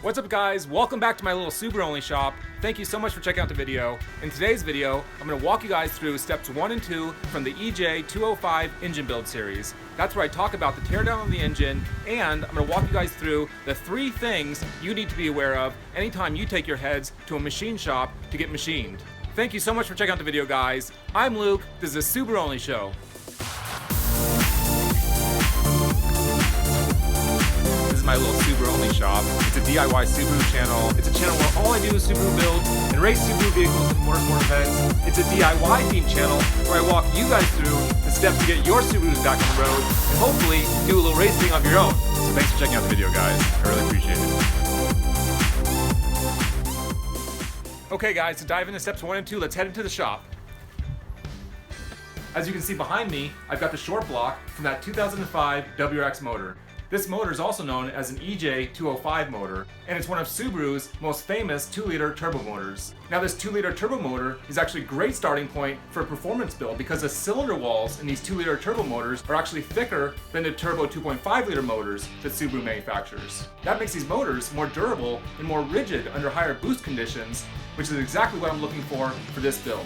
What's up guys, welcome back to my little SubaruONLY shop. Thank you so much for checking out the video. In today's video, I'm going to walk you guys through steps 1 and 2 from the EJ-205 engine build series. That's where I talk about the teardown of the engine, and I'm going to walk you guys through the 3 things you need to be aware of anytime you take your heads to a machine shop to get machined. Thank you so much for checking out the video guys. I'm Luke, this is the SubaruONLY show. My little SubaruONLY shop. It's a DIY Subaru channel. It's a channel where all I do is Subaru build and race Subaru vehicles at Motorsports events. It's a DIY themed channel where I walk you guys through the steps to get your Subarus back on the road and hopefully do a little racing of your own. So thanks for checking out the video guys. I really appreciate it. Okay guys, to dive into steps 1 and 2, let's head into the shop. As you can see behind me, I've got the short block from that 2005 WRX motor. This motor is also known as an EJ-205 motor, and it's one of Subaru's most famous 2-liter turbo motors. Now this 2-liter turbo motor is actually a great starting point for a performance build because the cylinder walls in these 2-liter turbo motors are actually thicker than the turbo 2.5-liter motors that Subaru manufactures. That makes these motors more durable and more rigid under higher boost conditions, which is exactly what I'm looking for this build.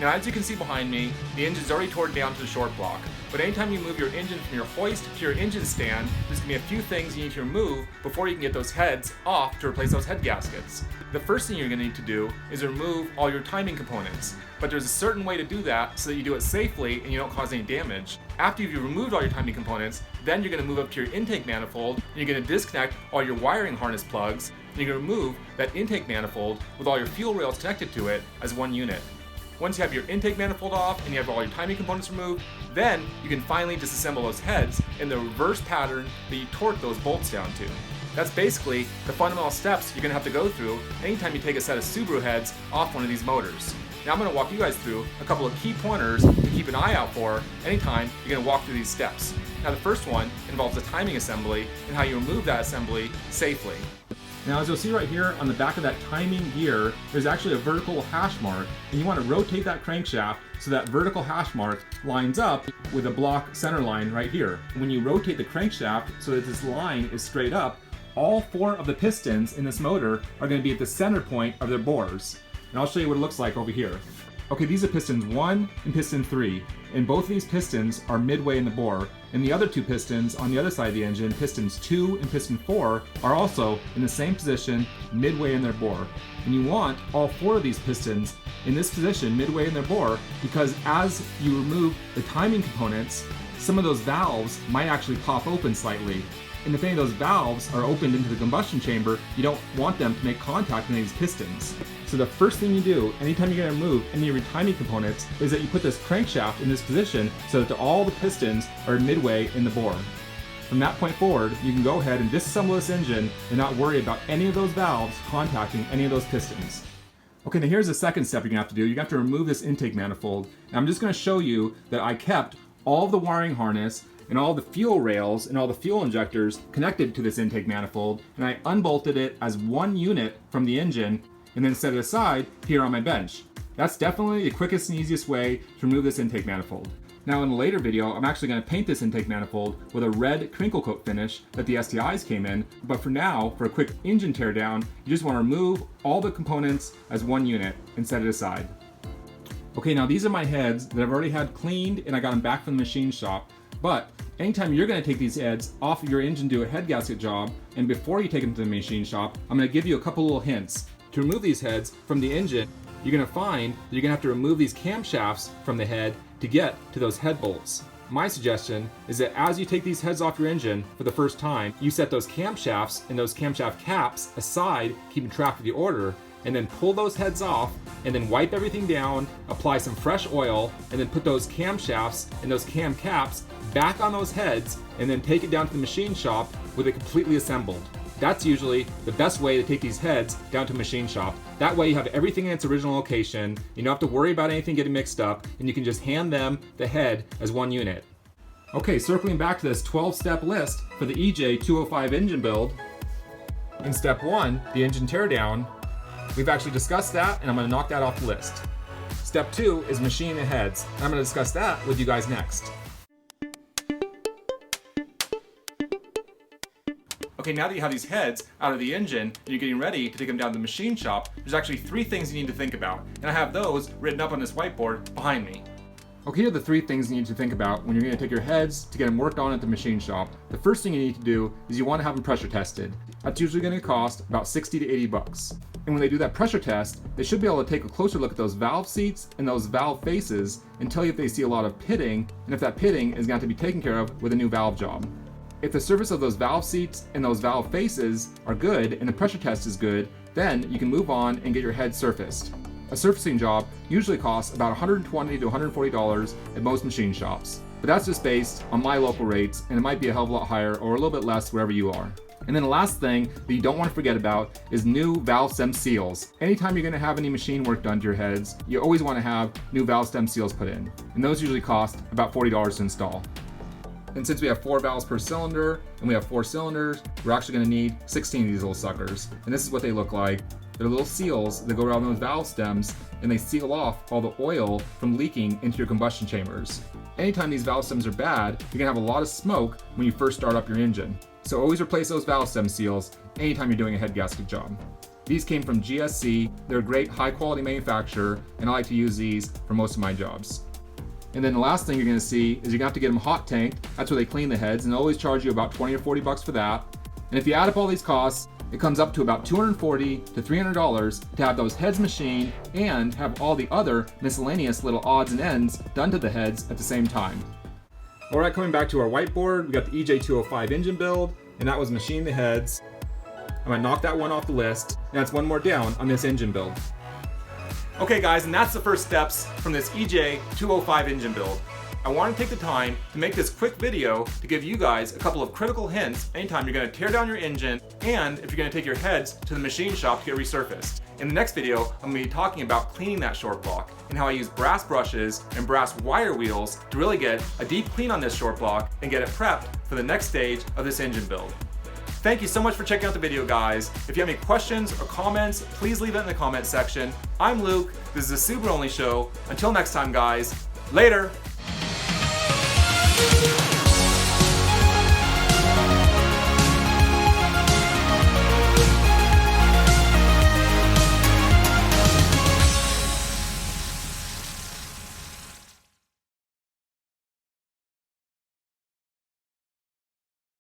Now as you can see behind me, the engine's already torn down to the short block. But anytime you move your engine from your hoist to your engine stand, there's going to be a few things you need to remove before you can get those heads off to replace those head gaskets. The first thing you're going to need to do is remove all your timing components. But there's a certain way to do that so that you do it safely and you don't cause any damage. After you've removed all your timing components, then you're going to move up to your intake manifold and you're going to disconnect all your wiring harness plugs and you're going to remove that intake manifold with all your fuel rails connected to it as one unit. Once you have your intake manifold off and you have all your timing components removed, then you can finally disassemble those heads in the reverse pattern that you torque those bolts down to. That's basically the fundamental steps you're going to have to go through anytime you take a set of Subaru heads off one of these motors. Now I'm going to walk you guys through a couple of key pointers to keep an eye out for anytime you're going to walk through these steps. Now the first one involves the timing assembly and how you remove that assembly safely. Now as you'll see right here on the back of that timing gear, there's actually a vertical hash mark, and you want to rotate that crankshaft so that vertical hash mark lines up with the block center line right here. When you rotate the crankshaft so that this line is straight up, all 4 of the pistons in this motor are going to be at the center point of their bores. And I'll show you what it looks like over here. Okay, these are pistons 1 and piston 3, and both of these pistons are midway in the bore, and the other 2 pistons on the other side of the engine, pistons 2 and piston 4, are also in the same position midway in their bore. And you want all 4 of these pistons in this position midway in their bore because as you remove the timing components, some of those valves might actually pop open slightly. And if any of those valves are opened into the combustion chamber, you don't want them to make contact with these pistons. So the first thing you do, anytime you're going to remove any of your timing components, is that you put this crankshaft in this position so that all the pistons are midway in the bore. From that point forward, you can go ahead and disassemble this engine and not worry about any of those valves contacting any of those pistons. Okay, now here's the second step you're going to have to do. You're going to have to remove this intake manifold. And I'm just going to show you that I kept all of the wiring harness and all the fuel rails and all the fuel injectors connected to this intake manifold, and I unbolted it as one unit from the engine and then set it aside here on my bench. That's definitely the quickest and easiest way to remove this intake manifold. Now in a later video, I'm actually going to paint this intake manifold with a red crinkle coat finish that the STIs came in, but for now, for a quick engine teardown, you just want to remove all the components as one unit and set it aside. Okay, now these are my heads that I've already had cleaned and I got them back from the machine shop, but anytime you're going to take these heads off of your engine to do a head gasket job, and before you take them to the machine shop, I'm going to give you a couple little hints. To remove these heads from the engine, you're going to find that you're going to have to remove these camshafts from the head to get to those head bolts. My suggestion is that as you take these heads off your engine for the first time, you set those camshafts and those camshaft caps aside, keeping track of the order, and then pull those heads off, and then wipe everything down, apply some fresh oil, and then put those camshafts and those cam caps back on those heads, and then take it down to the machine shop with it completely assembled. That's usually the best way to take these heads down to a machine shop. That way you have everything in its original location, you don't have to worry about anything getting mixed up, and you can just hand them the head as one unit. Okay, circling back to this 12-step list for the EJ-205 engine build. In step 1, the engine teardown, we've actually discussed that, and I'm going to knock that off the list. Step 2 is machining the heads, and I'm going to discuss that with you guys next. Okay, now that you have these heads out of the engine and you're getting ready to take them down to the machine shop, there's actually 3 things you need to think about. And I have those written up on this whiteboard behind me. Okay, here are the 3 things you need to think about when you're going to take your heads to get them worked on at the machine shop. The first thing you need to do is you want to have them pressure tested. That's usually going to cost about 60 to 80 bucks. And when they do that pressure test, they should be able to take a closer look at those valve seats and those valve faces and tell you if they see a lot of pitting, and if that pitting is going to be taken care of with a new valve job. If the surface of those valve seats and those valve faces are good and the pressure test is good, then you can move on and get your head surfaced. A surfacing job usually costs about $120 to $140 at most machine shops, but that's just based on my local rates, and it might be a hell of a lot higher or a little bit less wherever you are. And then the last thing that you don't want to forget about is new valve stem seals. Anytime you're going to have any machine work done to your heads, you always want to have new valve stem seals put in, and those usually cost about $40 to install. And since we have 4 valves per cylinder and we have 4 cylinders, we're actually going to need 16 of these little suckers. And this is what they look like. They're little seals that go around those valve stems, and they seal off all the oil from leaking into your combustion chambers. Anytime these valve stems are bad, you're going to have a lot of smoke when you first start up your engine. So always replace those valve stem seals anytime you're doing a head gasket job. These came from GSC. They're a great high quality manufacturer, and I like to use these for most of my jobs. And then the last thing you're going to see is you're going to have to get them hot tanked. That's where they clean the heads, and they always charge you about 20 or 40 bucks for that. And if you add up all these costs, it comes up to about $240 to $300 to have those heads machined and have all the other miscellaneous little odds and ends done to the heads at the same time. Alright, coming back to our whiteboard, we got the EJ-205 engine build, and that was machine the heads. I'm going to knock that one off the list, and that's one more down on this engine build. Okay guys, and that's the first steps from this EJ-205 engine build. I want to take the time to make this quick video to give you guys a couple of critical hints anytime you're going to tear down your engine and if you're going to take your heads to the machine shop to get resurfaced. In the next video, I'm going to be talking about cleaning that short block and how I use brass brushes and brass wire wheels to really get a deep clean on this short block and get it prepped for the next stage of this engine build. Thank you so much for checking out the video, guys. If you have any questions or comments, please leave it in the comment section. I'm Luke. This is the SubaruONLY show. Until next time, guys. Later!